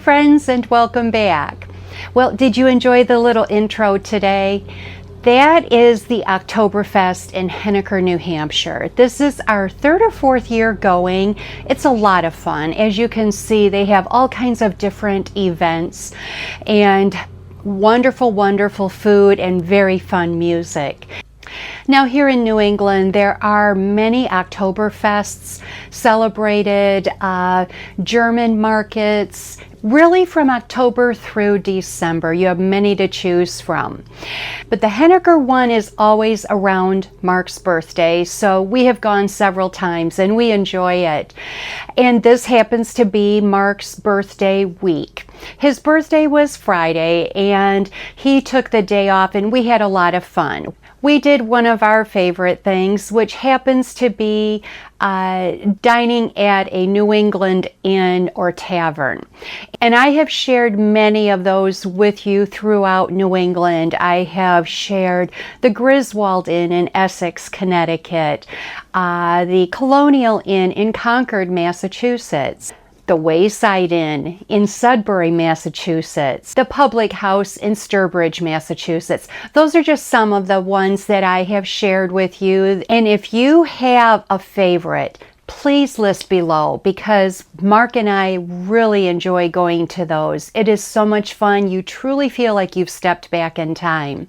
friends, and welcome back. Well, did you enjoy the little intro today? That is the Oktoberfest in Einkorn, New Hampshire. This is our third or fourth year going. It's a lot of fun. As you can see, they have all kinds of different events and wonderful, wonderful food and very fun music. Now here in New England, there are many Oktoberfests celebrated, German markets, really from October through December. You have many to choose from. But the Einkorn one is always around Mark's birthday, so we have gone several times and we enjoy it. And this happens to be Mark's birthday week. His birthday was Friday and he took the day off and we had a lot of fun. We did one of our favorite things, which happens to be dining at a New England inn or tavern. And I have shared many of those with you throughout New England. I have shared the Griswold Inn in Essex, Connecticut, the Colonial Inn in Concord, Massachusetts, the Wayside Inn in Sudbury, Massachusetts, the Public House in Sturbridge, Massachusetts. Those are just some of the ones that I have shared with you. And if you have a favorite, please list below, because Mark and I really enjoy going to those. It is so much fun. You truly feel like you've stepped back in time.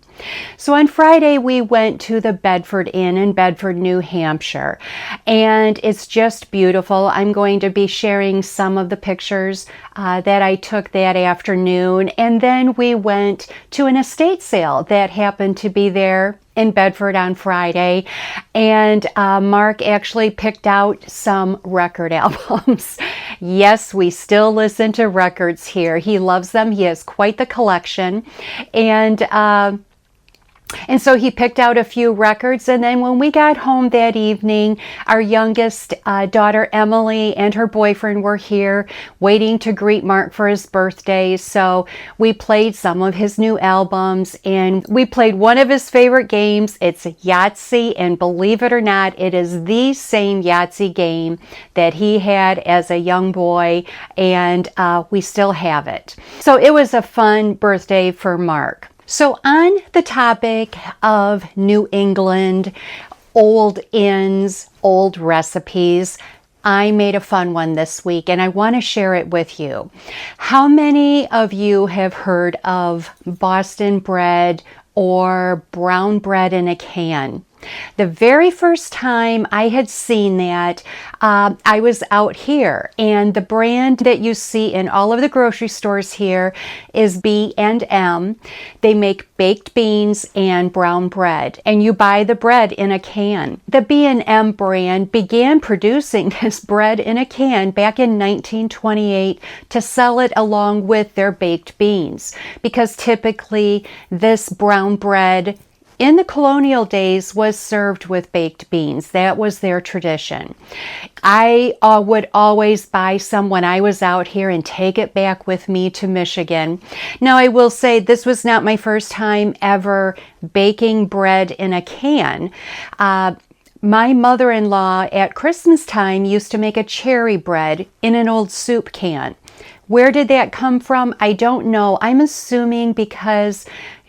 So on Friday, we went to the Bedford Inn in Bedford, New Hampshire, and it's just beautiful. I'm going to be sharing some of the pictures that I took that afternoon. And then we went to an estate sale that happened to be there in Bedford on Friday, and Mark actually picked out some record albums. Yes, we still listen to records here. He loves them. He has quite the collection, and so he picked out a few records. And then when we got home that evening, our youngest daughter, Emily, and her boyfriend were here waiting to greet Mark for his birthday. So we played some of his new albums and we played one of his favorite games. It's Yahtzee. And believe it or not, it is the same Yahtzee game that he had as a young boy. And we still have it. So it was a fun birthday for Mark. So on the topic of New England, old inns, old recipes, I made a fun one this week and I want to share it with you. How many of you have heard of Boston bread or brown bread in a can? The very first time I had seen that, I was out here, and the brand that you see in all of the grocery stores here is B&M. They make baked beans and brown bread, and you buy the bread in a can. The B&M brand began producing this bread in a can back in 1928 to sell it along with their baked beans, because typically this brown bread in the colonial days was served with baked beans. That was their tradition. I would always buy some when I was out here and take it back with me to Michigan. Now I will say this was not my first time ever baking bread in a can. My mother-in-law at Christmas time used to make a cherry bread in an old soup can. Where did that come from? I don't know. I'm assuming because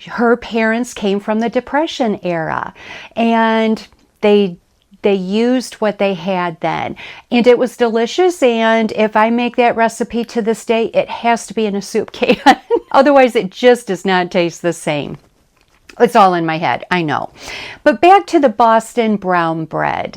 her parents came from the Depression era and they used what they had then. And it was delicious. And if I make that recipe to this day, it has to be in a soup can. Otherwise, it just does not taste the same. It's all in my head, I know. But back to the Boston brown bread.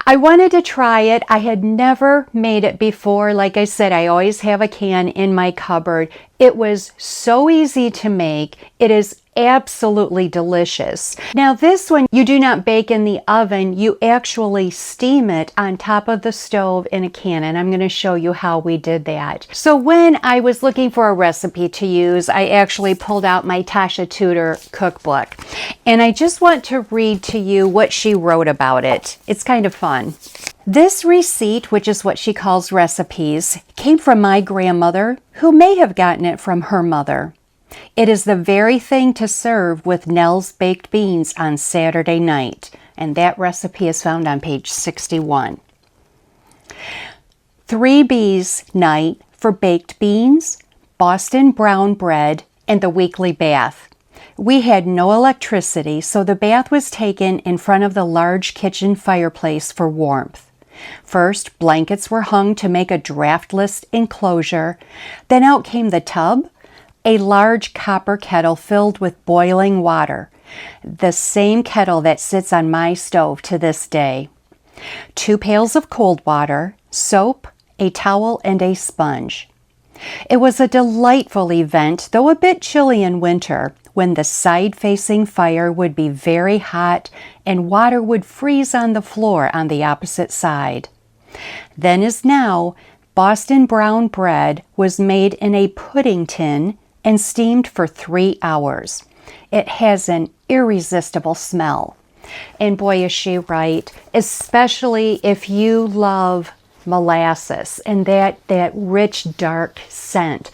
I wanted to try it. I had never made it before. Like I said, I always have a can in my cupboard. It was so easy to make. It is absolutely delicious. Now this one, you do not bake in the oven. You actually steam it on top of the stove in a can, and I'm going to show you how we did that. So when I was looking for a recipe to use, I actually pulled out my Tasha Tudor cookbook, and I just want to read to you what she wrote about it. It's kind of fun. This receipt, which is what she calls recipes, came from my grandmother, who may have gotten it from her mother. It is the very thing to serve with Nell's baked beans on Saturday night, and that recipe is found on page 61. 3 B's night for baked beans, Boston brown bread, and the weekly bath. We had no electricity, so the bath was taken in front of the large kitchen fireplace for warmth. First, blankets were hung to make a draftless enclosure. Then out came the tub, a large copper kettle filled with boiling water, the same kettle that sits on my stove to this day. 2 pails of cold water, soap, a towel, and a sponge. It was a delightful event, though a bit chilly in winter, when the side-facing fire would be very hot and water would freeze on the floor on the opposite side. Then as now, Boston brown bread was made in a pudding tin and steamed for 3 hours. It has an irresistible smell. And boy, is she right, especially if you love molasses and that rich, dark scent.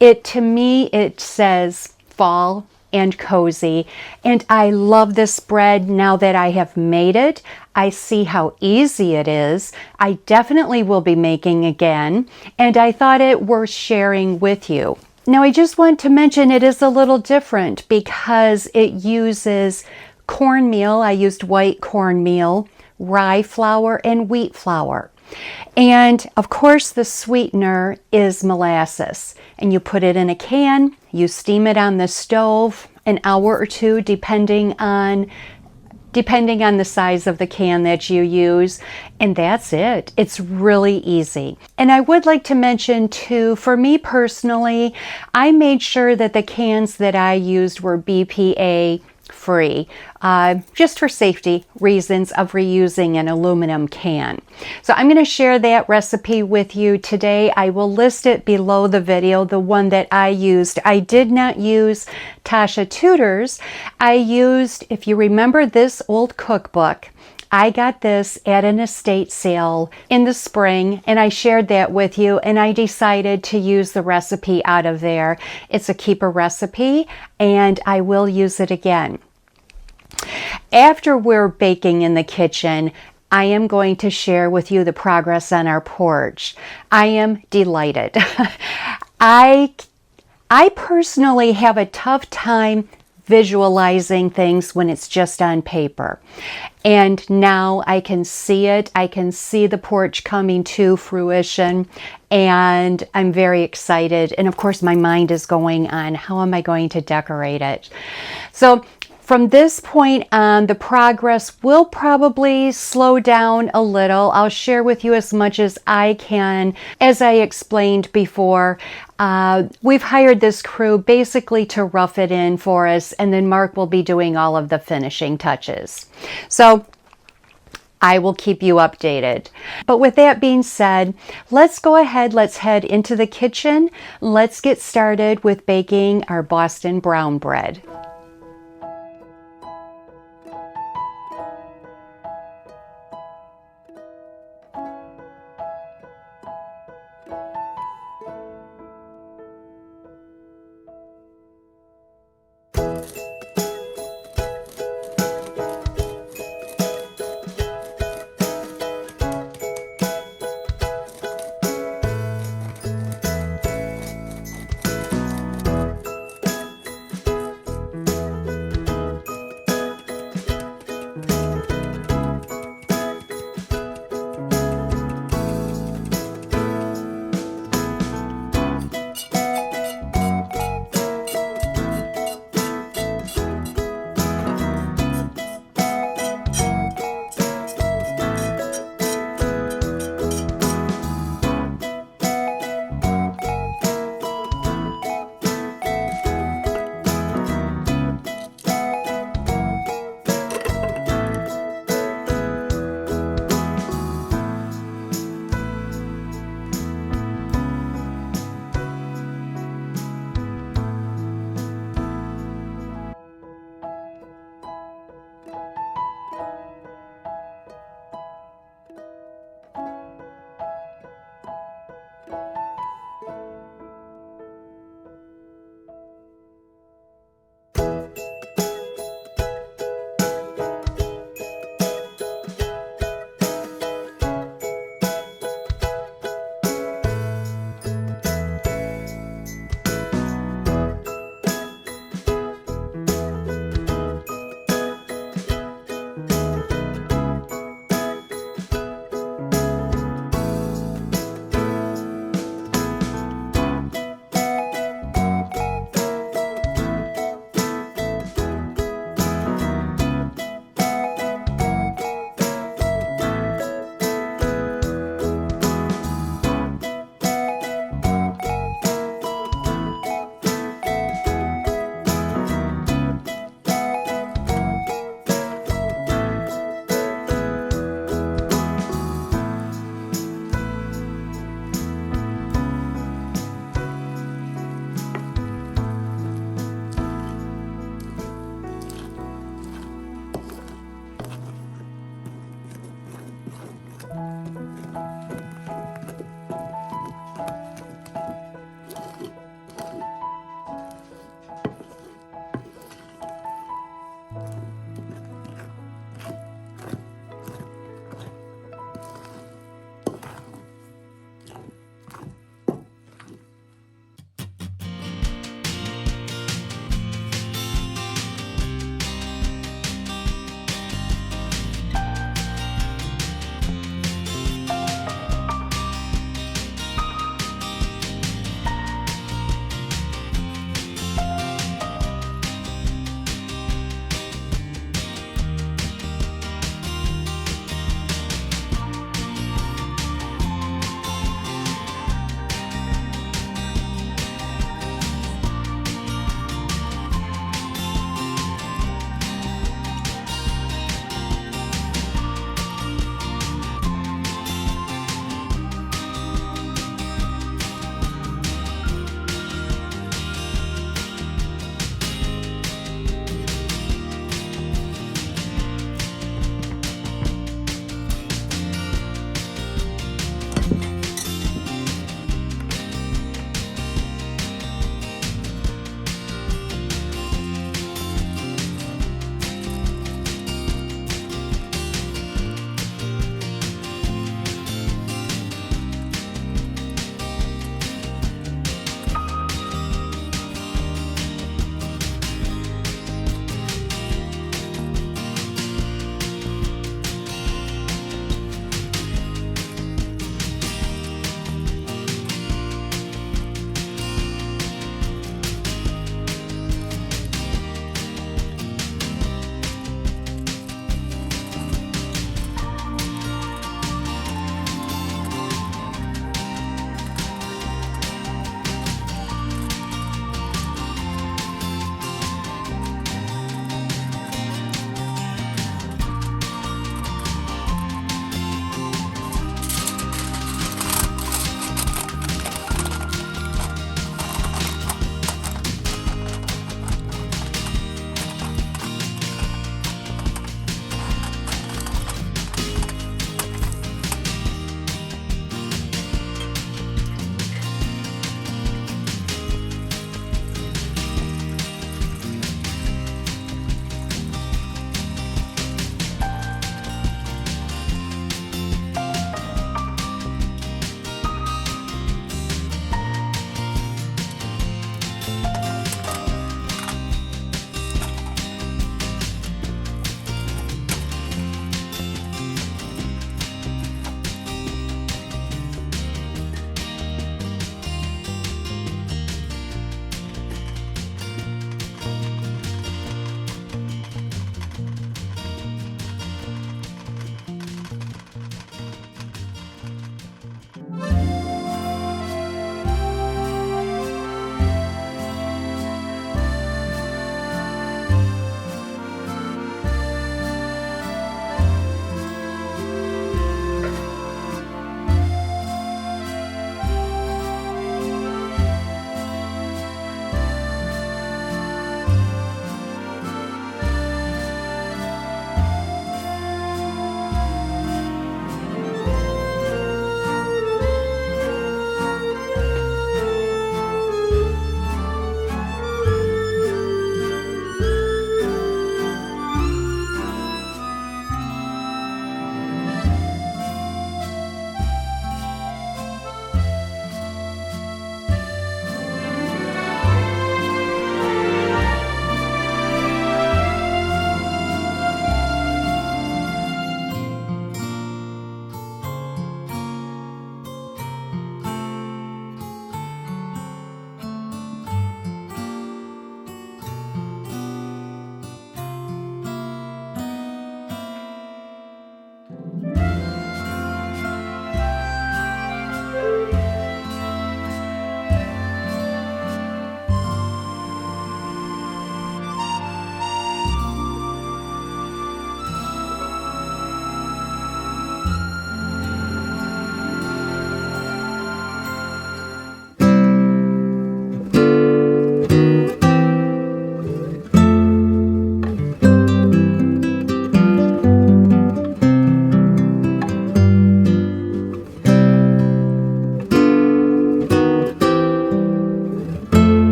To me, it says fall and cozy. And I love this bread now that I have made it. I see how easy it is. I definitely will be making again. And I thought it worth sharing with you. Now, I just want to mention it is a little different because it uses cornmeal. I used white cornmeal, rye flour, and wheat flour. And of course, the sweetener is molasses. And you put it in a can, you steam it on the stove an hour or two, depending on the size of the can that you use, and that's it. It's really easy. And I would like to mention too, for me personally, I made sure that the cans that I used were BPA free, just for safety reasons of reusing an aluminum can. So I'm going to share that recipe with you today. I will list it below the video, the one that I used. I did not use Tasha Tudor's. I used, if you remember this old cookbook, I got this at an estate sale in the spring, and I shared that with you, and I decided to use the recipe out of there. It's a keeper recipe, and I will use it again. After we're baking in the kitchen, I am going to share with you the progress on our porch. I am delighted. I personally have a tough time visualizing things when it's just on paper. And now I can see it. I can see the porch coming to fruition, and I'm very excited. And of course, my mind is going on, how am I going to decorate it? So from this point on, the progress will probably slow down a little. I'll share with you as much as I can. As I explained before, we've hired this crew basically to rough it in for us, and then Mark will be doing all of the finishing touches. So I will keep you updated. But with that being said, let's go ahead, let's head into the kitchen. Let's get started with baking our Boston brown bread.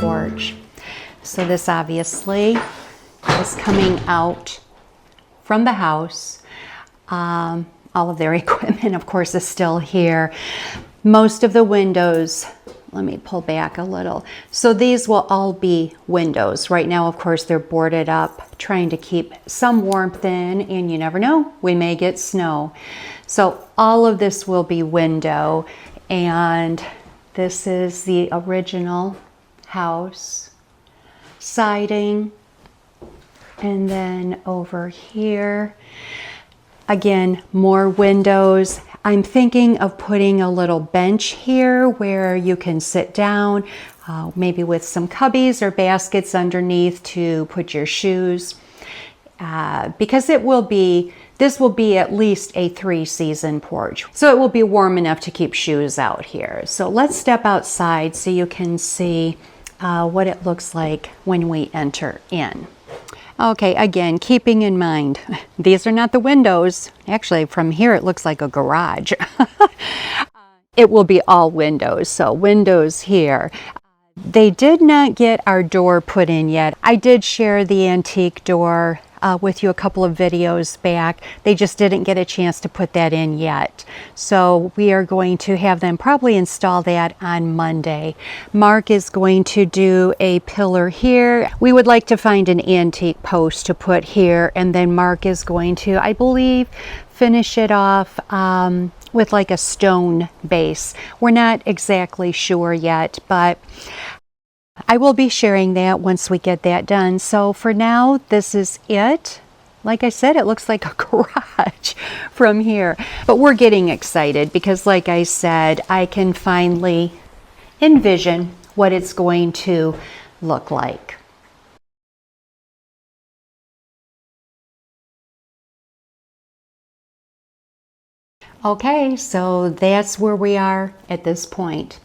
porch. So this obviously is coming out from the house. All of their equipment, of course, is still here. Most of the windows, let me pull back a little. So these will all be windows. Right now, of course, they're boarded up, trying to keep some warmth in, and you never know, we may get snow. So all of this will be window, and this is the original house siding. And then over here, again, more windows. I'm thinking of putting a little bench here where you can sit down, maybe with some cubbies or baskets underneath to put your shoes, because this will be at least a 3-season porch. So it will be warm enough to keep shoes out here. So let's step outside so you can see what it looks like when we enter in. Okay, again, keeping in mind, these are not the windows. Actually, from here it looks like a garage. It will be all windows, so windows here. They did not get our door put in yet. I did share the antique door with you a couple of videos back. They just didn't get a chance to put that in yet. So we are going to have them probably install that on Monday. Mark is going to do a pillar here. We would like to find an antique post to put here, and then Mark is going to, I believe, finish it off with like a stone base. We're not exactly sure yet, but I will be sharing that once we get that done. So for now, this is it. Like I said, it looks like a garage from here. But we're getting excited because, like I said, I can finally envision what it's going to look like. Okay, so that's where we are at this point.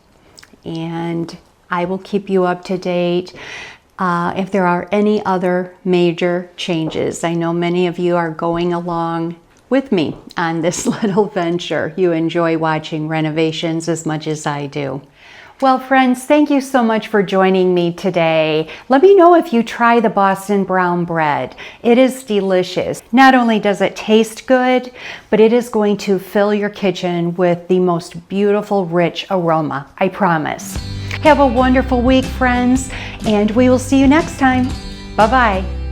And I will keep you up to date if there are any other major changes. I know many of you are going along with me on this little venture. You enjoy watching renovations as much as I do. Well, friends, thank you so much for joining me today. Let me know if you try the Boston brown bread. It is delicious. Not only does it taste good, but it is going to fill your kitchen with the most beautiful, rich aroma, I promise. Have a wonderful week, friends, and we will see you next time. Bye-bye.